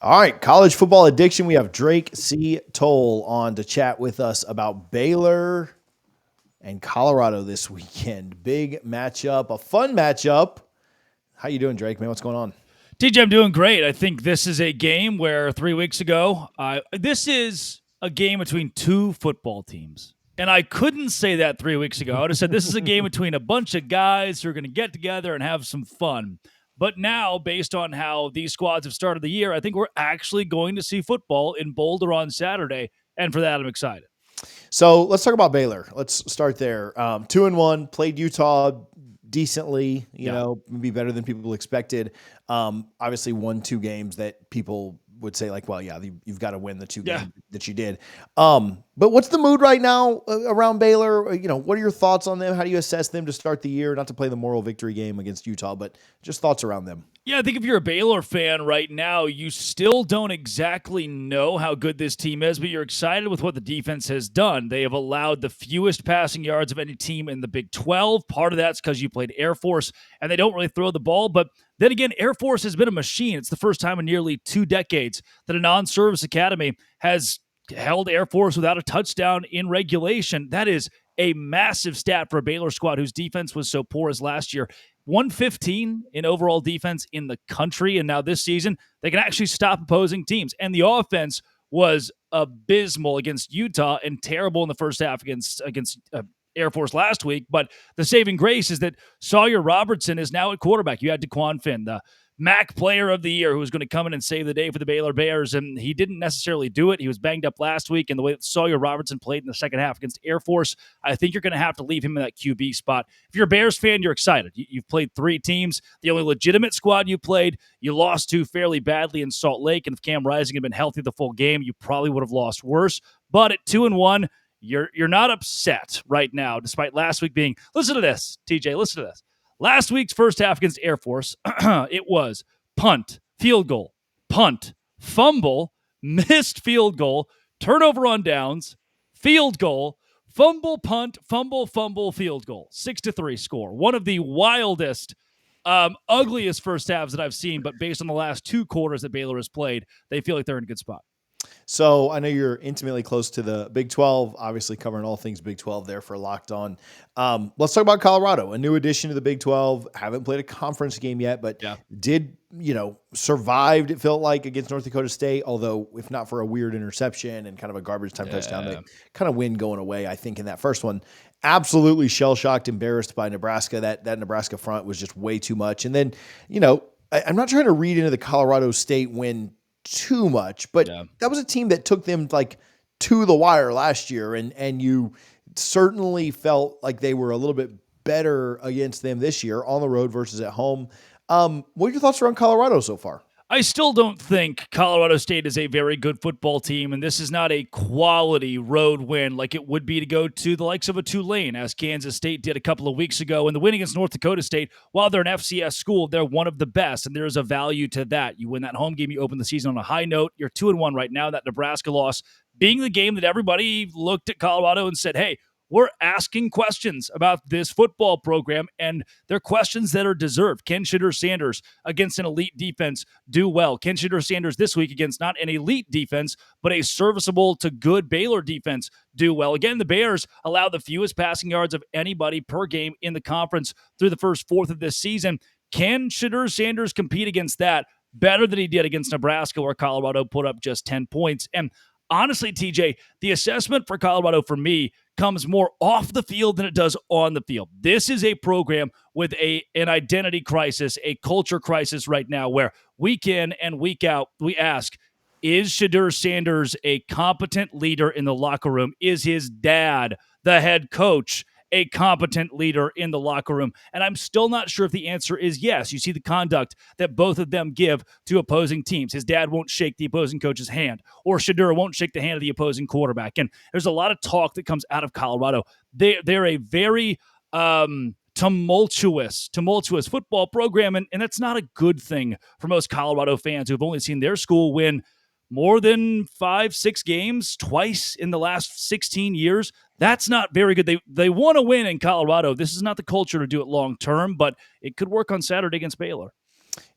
All right, college football addiction. We have Drake C. Toll on to chat with us about Baylor and Colorado this weekend. Big matchup, a fun matchup. How you doing, Drake? Man, what's going on? TJ, I'm doing great. I think this is a game where 3 weeks ago, this is a game between two football teams. And I couldn't say that 3 weeks ago. I would have said this is a game between a bunch of guys who are going to get together and have some fun. But now, based on how these squads have started the year, I think we're actually going to see football in Boulder on Saturday. And for that, I'm excited. So let's talk about Baylor. Let's start there. 2-1, played Utah decently, Yeah. maybe better than people expected. Obviously won two games that people would say like, well, yeah, you've got to win the two Yeah. games that you did. But what's the mood right now around Baylor? What are your thoughts on them? How do you assess them to start the year? Not to play the moral victory game against Utah, but just thoughts around them. Yeah, I think if you're a Baylor fan right now, you still don't exactly know how good this team is, but you're excited with what the defense has done. They have allowed the fewest passing yards of any team in the Big 12. Part of that's because you played Air Force, and they don't really throw the ball. But then again, Air Force has been a machine. It's the first time in nearly 2 decades that a non-service academy has held Air Force without a touchdown in regulation. That is a massive stat for a Baylor squad whose defense was so poor as last year. 115 in overall defense in the country. And now this season, they can actually stop opposing teams. And the offense was abysmal against Utah and terrible in the first half against Air Force last week. But the saving grace is that Sawyer Robertson is now at quarterback. You had DeQuan Finn, the MAC player of the year, who was going to come in and save the day for the Baylor Bears. And he didn't necessarily do it. He was banged up last week. And the way that Sawyer Robertson played in the second half against Air Force, I think you're going to have to leave him in that QB spot. If you're a Bears fan, you're excited. You've played 3 teams. The only legitimate squad you played, you lost to fairly badly in Salt Lake. And if Cam Rising had been healthy the full game, you probably would have lost worse. But at 2-1, you're not upset right now, despite last week being, listen to this, TJ, listen to this. Last week's first half against Air Force, it was punt, field goal, punt, fumble, missed field goal, turnover on downs, field goal, fumble, punt, fumble, field goal. 6-3 score. One of the wildest, ugliest first halves that I've seen, but based on the last 2 quarters that Baylor has played, they feel like they're in a good spot. So I know you're intimately close to the Big 12, obviously covering all things Big 12 there for Locked On. Let's talk about Colorado, a new addition to the Big 12. Haven't played a conference game yet, but did, survived, it felt like, against North Dakota State, although if not for a weird interception and kind of a garbage time touchdown, they kind of win going away, I think, in that first one. Absolutely shell-shocked, embarrassed by Nebraska. That Nebraska front was just way too much. And then, I'm not trying to read into the Colorado State win too much, but that was a team that took them like to the wire last year, and you certainly felt like they were a little bit better against them this year on the road versus at home. What are your thoughts around Colorado so far? I still don't think Colorado State is a very good football team, and this is not a quality road win like it would be to go to the likes of a Tulane, as Kansas State did a couple of weeks ago. And the win against North Dakota State, while they're an FCS school, they're one of the best, and there is a value to that. You win that home game, you open the season on a high note. You're 2-1 right now. That Nebraska loss being the game that everybody looked at Colorado and said, hey, we're asking questions about this football program, and they're questions that are deserved. Can Shedeur Sanders against an elite defense do well? Can Shedeur Sanders this week against not an elite defense, but a serviceable to good Baylor defense do well? Again, the Bears allow the fewest passing yards of anybody per game in the conference through the first fourth of this season. Can Shedeur Sanders compete against that better than he did against Nebraska, where Colorado put up just 10 points? And honestly, TJ, the assessment for Colorado for me comes more off the field than it does on the field. This is a program with an identity crisis, a culture crisis right now, where week in and week out, we ask, is Shedeur Sanders a competent leader in the locker room? Is his dad, the head coach, a competent leader in the locker room? And I'm still not sure if the answer is yes. You see the conduct that both of them give to opposing teams. His dad won't shake the opposing coach's hand, or Shedeur won't shake the hand of the opposing quarterback. And there's a lot of talk that comes out of Colorado. They're a very tumultuous football program, and that's not a good thing for most Colorado fans who have only seen their school win more than 5-6 games twice in the last 16 years. That's not very good. They want to win in Colorado. This is not the culture to do it long term, but it could work on Saturday against Baylor.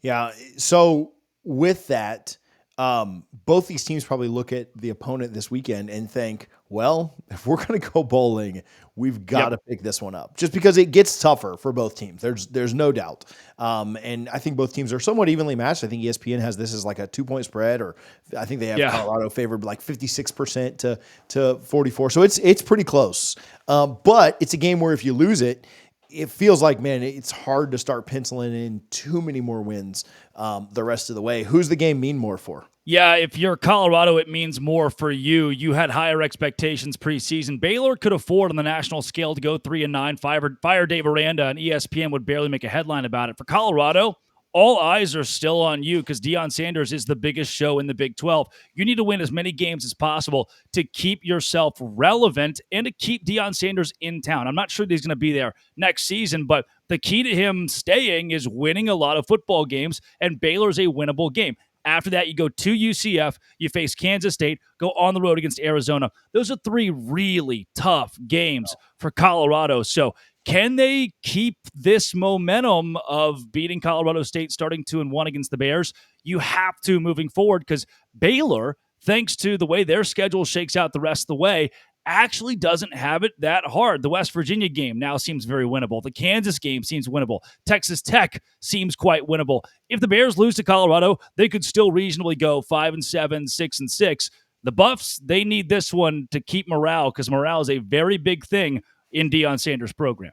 Yeah. So with that, Both these teams probably look at the opponent this weekend and think, well, if we're going to go bowling, we've got to pick this one up just because it gets tougher for both teams. There's no doubt. And I think both teams are somewhat evenly matched. I think ESPN has this as like a 2-point spread, or I think they have Colorado favored like 56% to 44. So it's pretty close. But it's a game where if you lose it, it feels like, man, it's hard to start penciling in too many more wins the rest of the way. Who's the game mean more for? Yeah, if you're Colorado, it means more for you. You had higher expectations preseason. Baylor could afford on the national scale to go 3-9, fire Dave Aranda, and ESPN would barely make a headline about it. For Colorado, all eyes are still on you because Deion Sanders is the biggest show in the Big 12. You need to win as many games as possible to keep yourself relevant and to keep Deion Sanders in town. I'm not sure that he's going to be there next season, but the key to him staying is winning a lot of football games, and Baylor's a winnable game. After that, you go to UCF, you face Kansas State, go on the road against Arizona. Those are 3 really tough games for Colorado. So can they keep this momentum of beating Colorado State, starting 2-1 against the Bears? You have to moving forward because Baylor, thanks to the way their schedule shakes out the rest of the way, actually doesn't have it that hard. The West Virginia game now seems very winnable. The Kansas game seems winnable. Texas Tech seems quite winnable. If the Bears lose to Colorado, they could still reasonably go 5-7, 6-6. The Buffs, they need this one to keep morale because morale is a very big thing in Deion Sanders' program.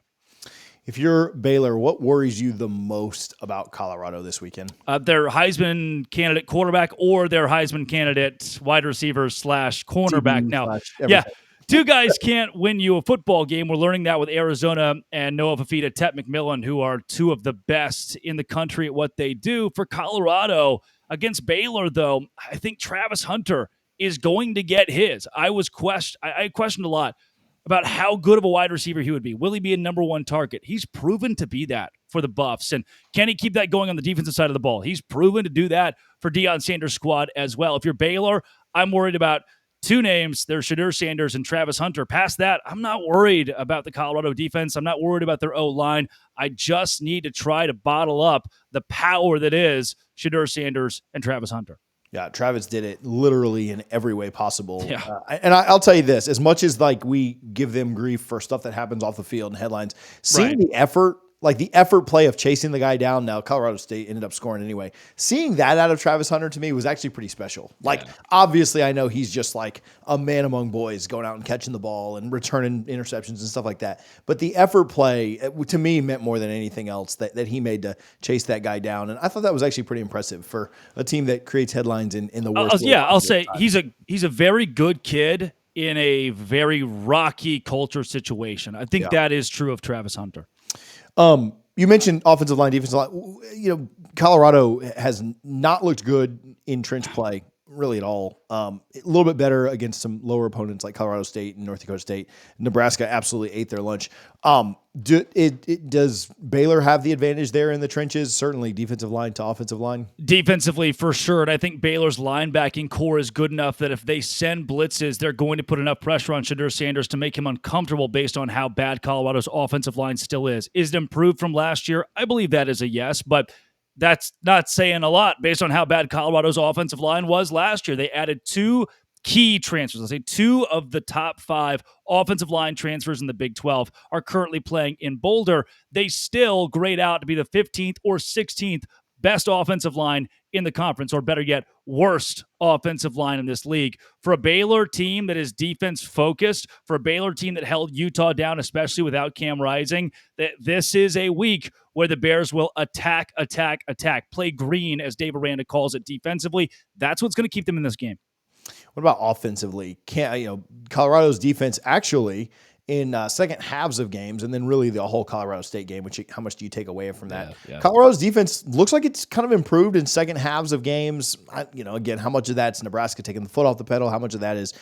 If you're Baylor, what worries you the most about Colorado this weekend? Their Heisman candidate quarterback or their Heisman candidate wide receiver / cornerback. Now, yeah, 2 guys can't win you a football game. We're learning that with Arizona and Noah Fafita, Tet McMillan, who are 2 of the best in the country at what they do. For Colorado, against Baylor, though, I think Travis Hunter is going to get his. I questioned a lot about how good of a wide receiver he would be. Will he be a number 1 target? He's proven to be that for the Buffs. And can he keep that going on the defensive side of the ball? He's proven to do that for Deion Sanders' squad as well. If you're Baylor, I'm worried about 2 names. There's Shedeur Sanders and Travis Hunter. Past that, I'm not worried about the Colorado defense. I'm not worried about their O-line. I just need to try to bottle up the power that is Shedeur Sanders and Travis Hunter. Yeah, Travis did it literally in every way possible. Yeah. And I'll tell you this, as much as like we give them grief for stuff that happens off the field and headlines, seeing the effort, like the effort play of chasing the guy down. Now, Colorado State ended up scoring anyway. Seeing that out of Travis Hunter to me was actually pretty special. Like, obviously, I know he's just like a man among boys going out and catching the ball and returning interceptions and stuff like that. But the effort play, to me, meant more than anything else that he made to chase that guy down. And I thought that was actually pretty impressive for a team that creates headlines in the worst way. I'll say he's a very good kid in a very rocky culture situation. I think that is true of Travis Hunter. You mentioned offensive line, defensive line. Colorado has not looked good in trench play really at all. A little bit better against some lower opponents like Colorado State and North Dakota State. Nebraska absolutely ate their lunch. Does Baylor have the advantage there in the trenches? Certainly defensive line to offensive line. Defensively, for sure. And I think Baylor's linebacking core is good enough that if they send blitzes, they're going to put enough pressure on Shedeur Sanders to make him uncomfortable based on how bad Colorado's offensive line still is. Is it improved from last year? I believe that is a yes, but that's not saying a lot based on how bad Colorado's offensive line was last year. They added 2 key transfers. I'll say 2 of the top 5 offensive line transfers in the Big 12 are currently playing in Boulder. They still grade out to be the 15th or 16th best offensive line in the conference, or better yet, worst offensive line in this league. For a Baylor team that is defense-focused, for a Baylor team that held Utah down, especially without Cam Rising, that this is a week where the Bears will attack, play green, as Dave Aranda calls it defensively. That's what's going to keep them in this game. What about offensively? Colorado's defense actually in second halves of games, and then really the whole Colorado State game, how much do you take away from that? Colorado's defense looks like it's kind of improved in second halves of games. Again, how much of that's Nebraska taking the foot off the pedal? How much of that is,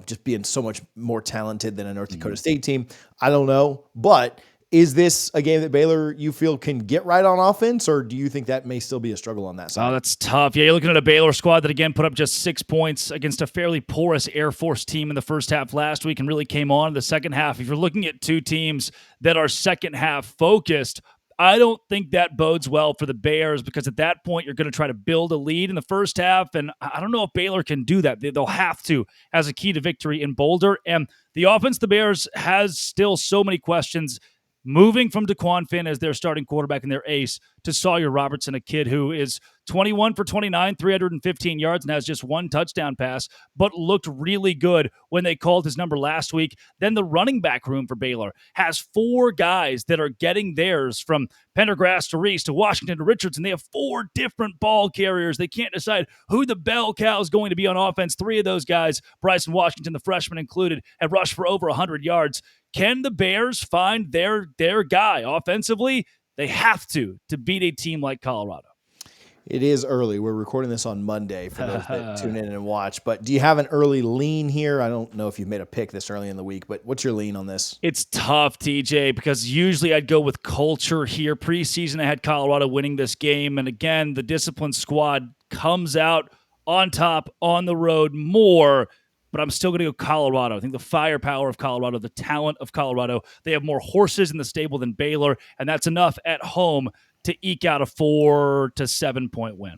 just being so much more talented than a North Dakota State team? I don't know, but is this a game that Baylor, you feel, can get right on offense, or do you think that may still be a struggle on that side? Oh, that's tough. Yeah, you're looking at a Baylor squad that, again, put up just 6 points against a fairly porous Air Force team in the first half last week and really came on in the second half. If you're looking at 2 teams that are second half focused, I don't think that bodes well for the Bears because at that point, you're going to try to build a lead in the first half. And I don't know if Baylor can do that. They'll have to as a key to victory in Boulder. And the offense, the Bears, has still so many questions. Moving from DeQuan Finn as their starting quarterback and their ace to Sawyer Robertson, a kid who is 21 for 29, 315 yards, and has just one touchdown pass, but looked really good when they called his number last week. Then the running back room for Baylor has 4 guys that are getting theirs, from Pendergrass to Reese to Washington to Richardson. They have 4 different ball carriers. They can't decide who the bell cow is going to be on offense. 3 of those guys, Bryson Washington, the freshman included, have rushed for over 100 yards. Can the Bears find their guy offensively? They have to beat a team like Colorado. It is early. We're recording this on Monday for those that tune in and watch. But do you have an early lean here? I don't know if you've made a pick this early in the week, but what's your lean on this? It's tough, TJ, because usually I'd go with culture here. Preseason, I had Colorado winning this game. And again, the disciplined squad comes out on top on the road more. But I'm still going to go Colorado. I think the firepower of Colorado, the talent of Colorado, they have more horses in the stable than Baylor, and that's enough at home to eke out a 4 to 7 point win.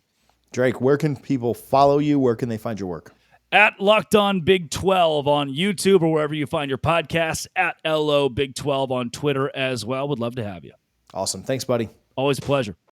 Drake, where can people follow you? Where can they find your work? At Locked On Big 12 on YouTube or wherever you find your podcasts. At LO Big 12 on Twitter as well. Would love to have you. Awesome. Thanks, buddy. Always a pleasure.